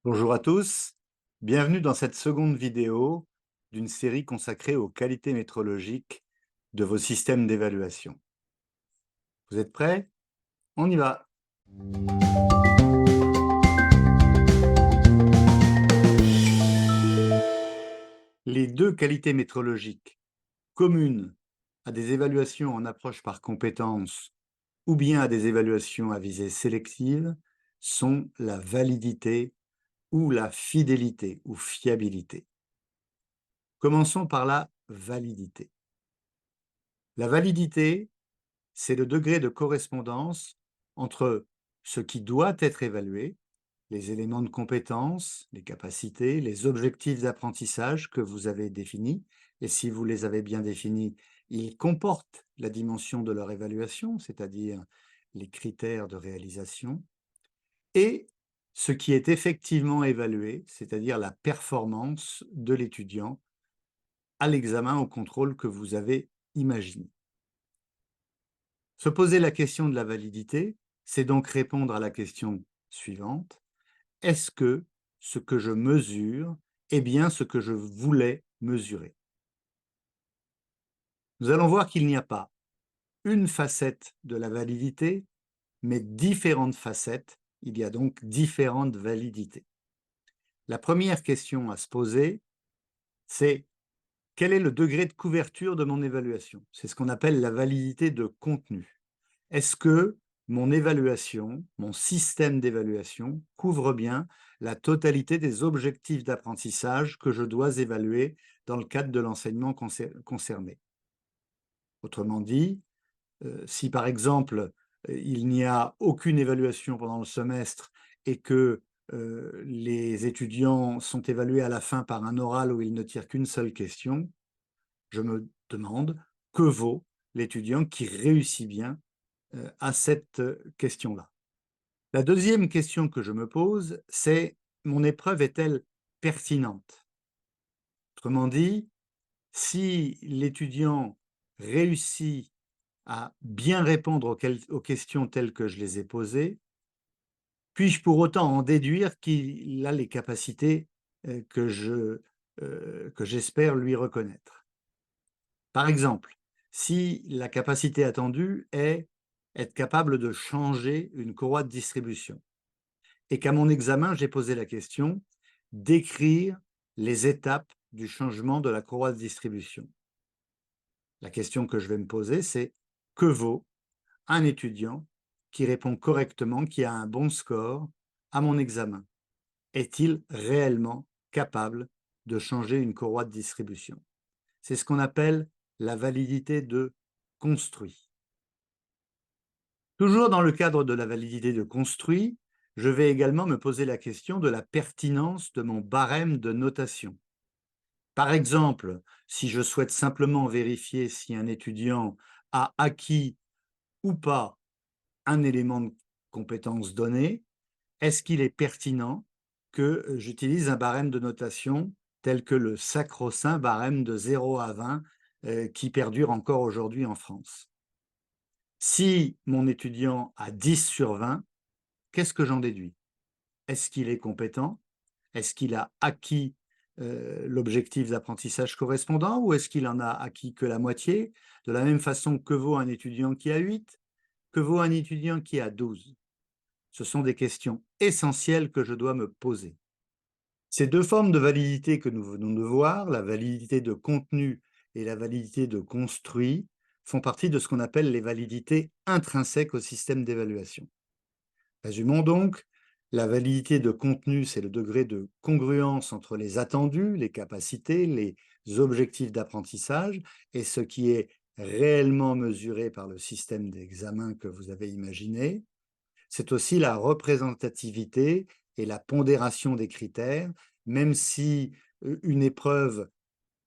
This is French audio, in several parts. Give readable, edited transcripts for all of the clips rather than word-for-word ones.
Bonjour à tous, bienvenue dans cette seconde vidéo d'une série consacrée aux qualités métrologiques de vos systèmes d'évaluation. Vous êtes prêts? On y va! Les deux qualités métrologiques communes à des évaluations en approche par compétences ou bien à des évaluations à visée sélective sont la validité ou la fidélité ou fiabilité. Commençons par la validité. La validité, c'est le degré de correspondance entre ce qui doit être évalué, les éléments de compétence, les capacités, les objectifs d'apprentissage que vous avez définis, et si vous les avez bien définis, ils comportent la dimension de leur évaluation, c'est-à-dire les critères de réalisation, et ce qui est effectivement évalué, c'est-à-dire la performance de l'étudiant à l'examen au contrôle que vous avez imaginé. Se poser la question de la validité, c'est donc répondre à la question suivante: est-ce que ce que je mesure est bien ce que je voulais mesurer? Nous allons voir qu'il n'y a pas une facette de la validité, mais différentes facettes. Il y a donc différentes validités. La première question à se poser, c'est: quel est le degré de couverture de mon évaluation? C'est ce qu'on appelle la validité de contenu. Est-ce que mon évaluation, mon système d'évaluation couvre bien la totalité des objectifs d'apprentissage que je dois évaluer dans le cadre de l'enseignement concerné? Autrement dit, si par exemple, il n'y a aucune évaluation pendant le semestre et que les étudiants sont évalués à la fin par un oral où ils ne tirent qu'une seule question, je me demande que vaut l'étudiant qui réussit bien à cette question-là. La deuxième question que je me pose, c'est: mon épreuve est-elle pertinente? Autrement dit, si l'étudiant réussit à bien répondre aux questions telles que je les ai posées, puis-je pour autant en déduire qu'il a les capacités que j'espère lui reconnaître? Par exemple, si la capacité attendue est être capable de changer une courroie de distribution et qu'à mon examen, j'ai posé la question d'écrire les étapes du changement de la courroie de distribution. La question que je vais me poser, c'est: que vaut un étudiant qui répond correctement, qui a un bon score à mon examen? Est-il réellement capable de changer une courroie de distribution? C'est ce qu'on appelle la validité de construit. Toujours dans le cadre de la validité de construit, je vais également me poser la question de la pertinence de mon barème de notation. Par exemple, si je souhaite simplement vérifier si un étudiant a acquis ou pas un élément de compétence donné, est-ce qu'il est pertinent que j'utilise un barème de notation tel que le sacro-saint barème de 0 à 20 qui perdure encore aujourd'hui en France? Si mon étudiant a 10 sur 20, qu'est-ce que j'en déduis? Est-ce qu'il est compétent? Est-ce qu'il a acquis l'objectif d'apprentissage correspondant ou est-ce qu'il en a acquis que la moitié? De la même façon, que vaut un étudiant qui a 8? Que vaut un étudiant qui a 12? Ce sont des questions essentielles que je dois me poser. Ces deux formes de validité que nous venons de voir, la validité de contenu et la validité de construit, font partie de ce qu'on appelle les validités intrinsèques au système d'évaluation. Résumons donc: la validité de contenu, c'est le degré de congruence entre les attendus, les capacités, les objectifs d'apprentissage et ce qui est réellement mesuré par le système d'examen que vous avez imaginé. C'est aussi la représentativité et la pondération des critères, même si une épreuve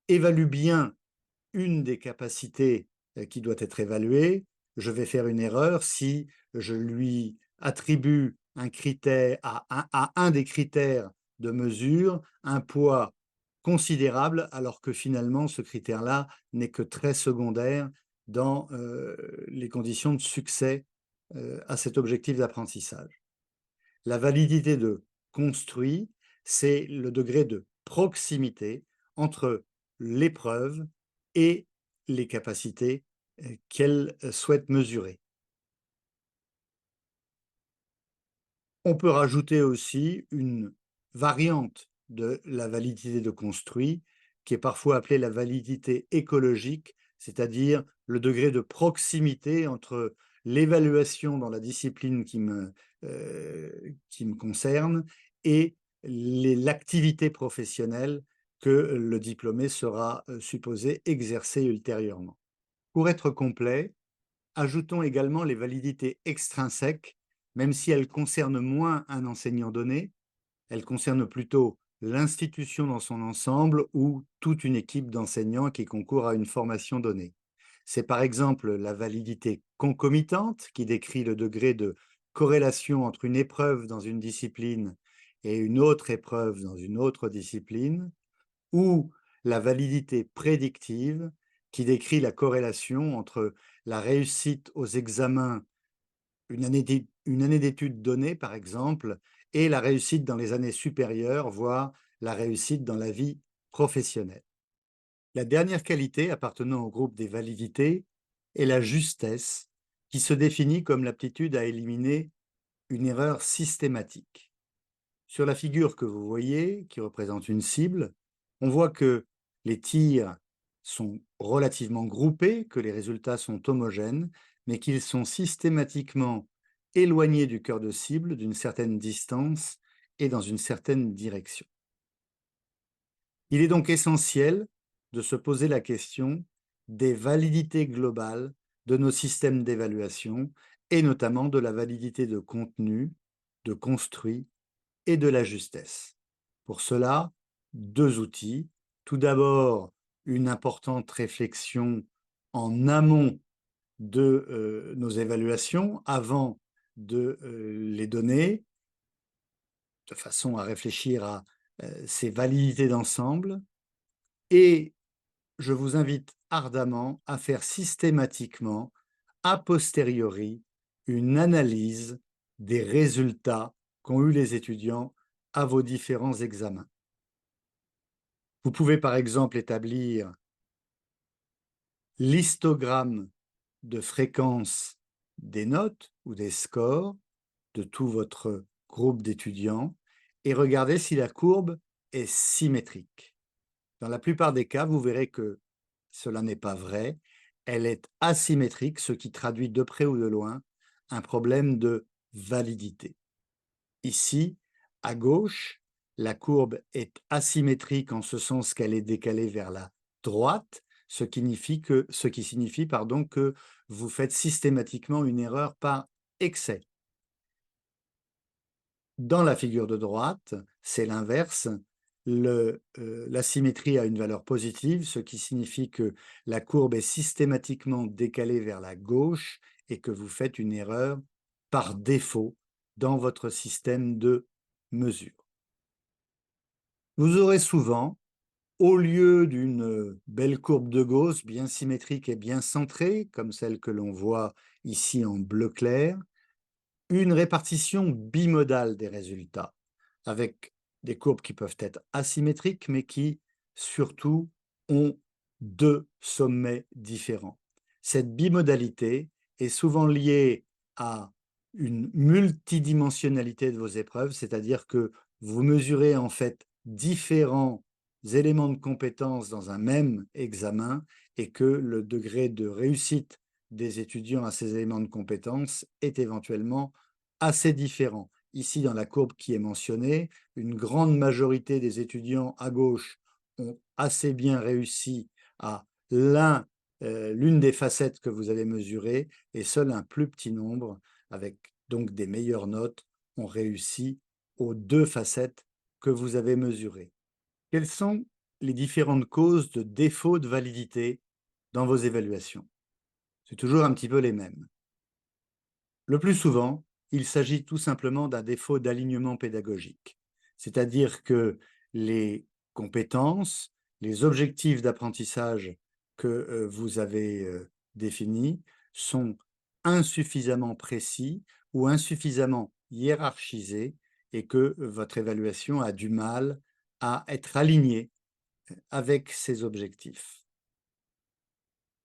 évalue bien une des capacités qui doit être évaluée, je vais faire une erreur si je lui attribue un critère à un des critères de mesure, un poids considérable, alors que finalement ce critère-là n'est que très secondaire dans les conditions de succès à cet objectif d'apprentissage. La validité de construit, c'est le degré de proximité entre l'épreuve et les capacités qu'elle souhaite mesurer. On peut rajouter aussi une variante de la validité de construit, qui est parfois appelée la validité écologique, c'est-à-dire le degré de proximité entre l'évaluation dans la discipline qui me concerne et l'activité professionnelle que le diplômé sera supposé exercer ultérieurement. Pour être complet, ajoutons également les validités extrinsèques, même si elles concernent moins un enseignant donné, elles concernent plutôt l'institution dans son ensemble ou toute une équipe d'enseignants qui concourent à une formation donnée. C'est par exemple la validité concomitante qui décrit le degré de corrélation entre une épreuve dans une discipline et une autre épreuve dans une autre discipline, ou la validité prédictive qui décrit la corrélation entre la réussite aux examens, une année d'études donnée par exemple, et la réussite dans les années supérieures, voire la réussite dans la vie professionnelle. La dernière qualité appartenant au groupe des validités est la justesse, qui se définit comme l'aptitude à éliminer une erreur systématique. Sur la figure que vous voyez, qui représente une cible, on voit que les tirs sont relativement groupés, que les résultats sont homogènes, mais qu'ils sont systématiquement éloignés du cœur de cible d'une certaine distance et dans une certaine direction. Il est donc essentiel de se poser la question des validités globales de nos systèmes d'évaluation et notamment de la validité de contenu, de construit et de la justesse. Pour cela, deux outils. Tout d'abord, une importante réflexion en amont de nos évaluations, avant de les donner, de façon à réfléchir à ces validités d'ensemble. Et je vous invite ardemment à faire systématiquement, a posteriori, une analyse des résultats qu'ont eu les étudiants à vos différents examens. Vous pouvez par exemple établir l'histogramme de fréquence des notes ou des scores de tout votre groupe d'étudiants et regarder si la courbe est symétrique. Dans la plupart des cas, vous verrez que cela n'est pas vrai. Elle est asymétrique, ce qui traduit de près ou de loin un problème de validité. Ici, à gauche, la courbe est asymétrique en ce sens qu'elle est décalée vers la droite, ce qui signifie que vous faites systématiquement une erreur par excès. Dans la figure de droite, c'est l'inverse. La symétrie a une valeur positive, ce qui signifie que la courbe est systématiquement décalée vers la gauche et que vous faites une erreur par défaut dans votre système de mesure. Vous aurez souvent, au lieu d'une belle courbe de Gauss bien symétrique et bien centrée, comme celle que l'on voit ici en bleu clair, une répartition bimodale des résultats, avec des courbes qui peuvent être asymétriques, mais qui, surtout, ont deux sommets différents. Cette bimodalité est souvent liée à une multidimensionnalité de vos épreuves, c'est-à-dire que vous mesurez en fait différents éléments de compétence dans un même examen et que le degré de réussite des étudiants à ces éléments de compétence est éventuellement assez différent. Ici, dans la courbe qui est mentionnée, une grande majorité des étudiants à gauche ont assez bien réussi à l'une des facettes que vous avez mesurées, et seul un plus petit nombre, avec donc des meilleures notes, ont réussi aux deux facettes que vous avez mesurées. Quelles sont les différentes causes de défaut de validité dans vos évaluations? C'est toujours un petit peu les mêmes. Le plus souvent, il s'agit tout simplement d'un défaut d'alignement pédagogique, c'est-à-dire que les compétences, les objectifs d'apprentissage que vous avez définis sont insuffisamment précis ou insuffisamment hiérarchisés et que votre évaluation a du mal à être alignée avec ces objectifs.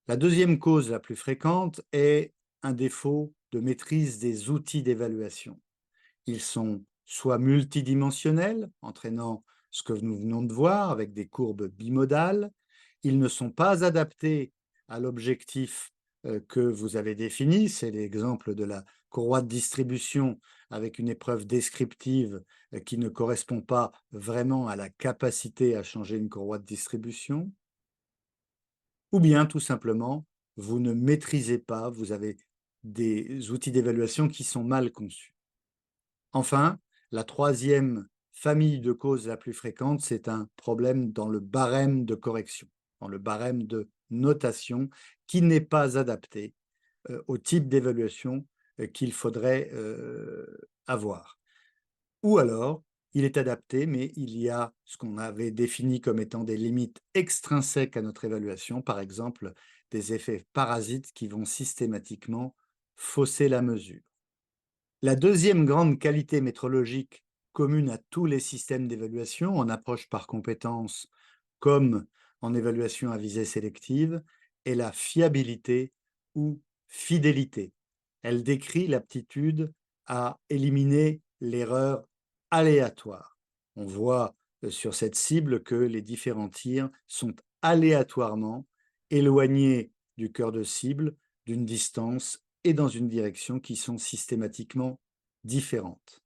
La deuxième cause la plus fréquente est un défaut de maîtrise des outils d'évaluation. Ils sont soit multidimensionnels, entraînant ce que nous venons de voir avec des courbes bimodales. Ils ne sont pas adaptés à l'objectif que vous avez défini. C'est l'exemple de la courroie de distribution avec une épreuve descriptive qui ne correspond pas vraiment à la capacité à changer une courroie de distribution. Ou bien, tout simplement, vous ne maîtrisez pas, vous avez des outils d'évaluation qui sont mal conçus. Enfin, la troisième famille de causes la plus fréquente, c'est un problème dans le barème de correction, dans le barème de notation qui n'est pas adapté au type d'évaluation qu'il faudrait avoir. Ou alors, il est adapté, mais il y a ce qu'on avait défini comme étant des limites extrinsèques à notre évaluation, par exemple des effets parasites qui vont systématiquement fausser la mesure. La deuxième grande qualité métrologique commune à tous les systèmes d'évaluation, en approche par compétence comme en évaluation à visée sélective, est la fiabilité ou fidélité. Elle décrit l'aptitude à éliminer l'erreur aléatoire. On voit sur cette cible que les différents tirs sont aléatoirement éloignés du cœur de cible d'une distance et dans une direction qui sont systématiquement différentes.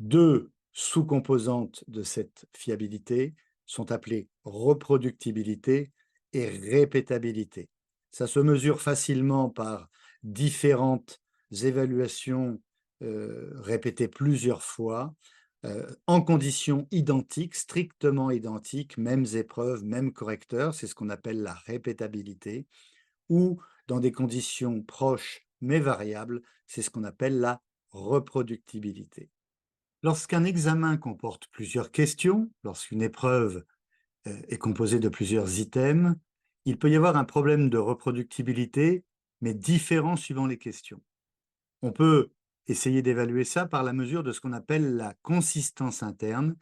Deux sous-composantes de cette fiabilité sont appelées reproductibilité et répétabilité. Ça se mesure facilement par différentes évaluations répétées plusieurs fois, en conditions identiques, strictement identiques, mêmes épreuves, mêmes correcteurs, c'est ce qu'on appelle la répétabilité, ou dans des conditions proches mais variables, c'est ce qu'on appelle la reproductibilité. Lorsqu'un examen comporte plusieurs questions, lorsqu'une épreuve est composée de plusieurs items, il peut y avoir un problème de reproductibilité, mais différent suivant les questions. On peut essayer d'évaluer ça par la mesure de ce qu'on appelle la consistance interne,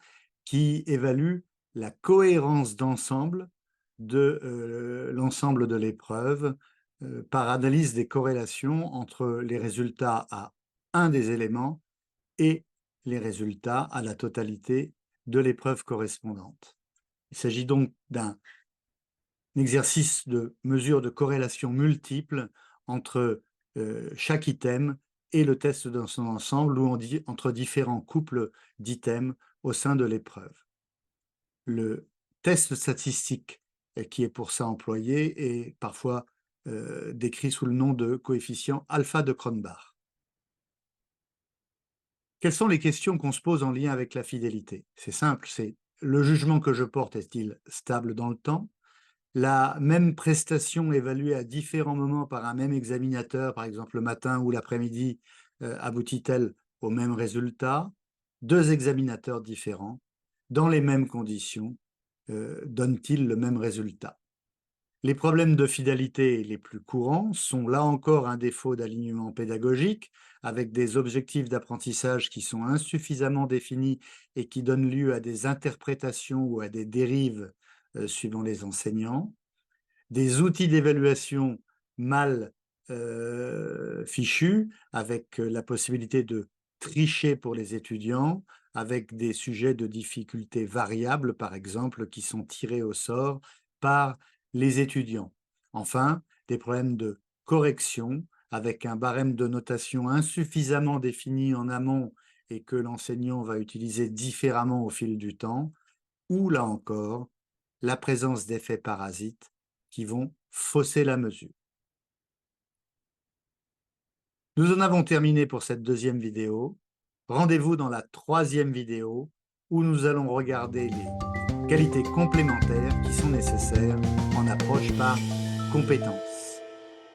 qui évalue la cohérence d'ensemble de l'ensemble de l'épreuve par analyse des corrélations entre les résultats à un des éléments et les résultats à la totalité de l'épreuve correspondante. Il s'agit donc d'un exercice de mesure de corrélation multiple entre chaque item et le test dans son ensemble, ou entre différents couples d'items au sein de l'épreuve. Le test statistique qui est pour ça employé est parfois décrit sous le nom de coefficient alpha de Cronbach. Quelles sont les questions qu'on se pose en lien avec la fidélité? C'est simple, c'est le jugement que je porte est-il stable dans le temps? La même prestation évaluée à différents moments par un même examinateur, par exemple le matin ou l'après-midi, aboutit-elle au même résultat? Deux examinateurs différents, dans les mêmes conditions, donnent-ils le même résultat? Les problèmes de fidélité les plus courants sont là encore un défaut d'alignement pédagogique, avec des objectifs d'apprentissage qui sont insuffisamment définis et qui donnent lieu à des interprétations ou à des dérives suivant les enseignants, des outils d'évaluation mal fichus, avec la possibilité de tricher pour les étudiants, avec des sujets de difficulté variables, par exemple, qui sont tirés au sort par les étudiants. Enfin, des problèmes de correction, avec un barème de notation insuffisamment défini en amont et que l'enseignant va utiliser différemment au fil du temps, ou là encore, la présence d'effets parasites qui vont fausser la mesure. Nous en avons terminé pour cette deuxième vidéo. Rendez-vous dans la troisième vidéo où nous allons regarder les qualités complémentaires qui sont nécessaires en approche par compétence.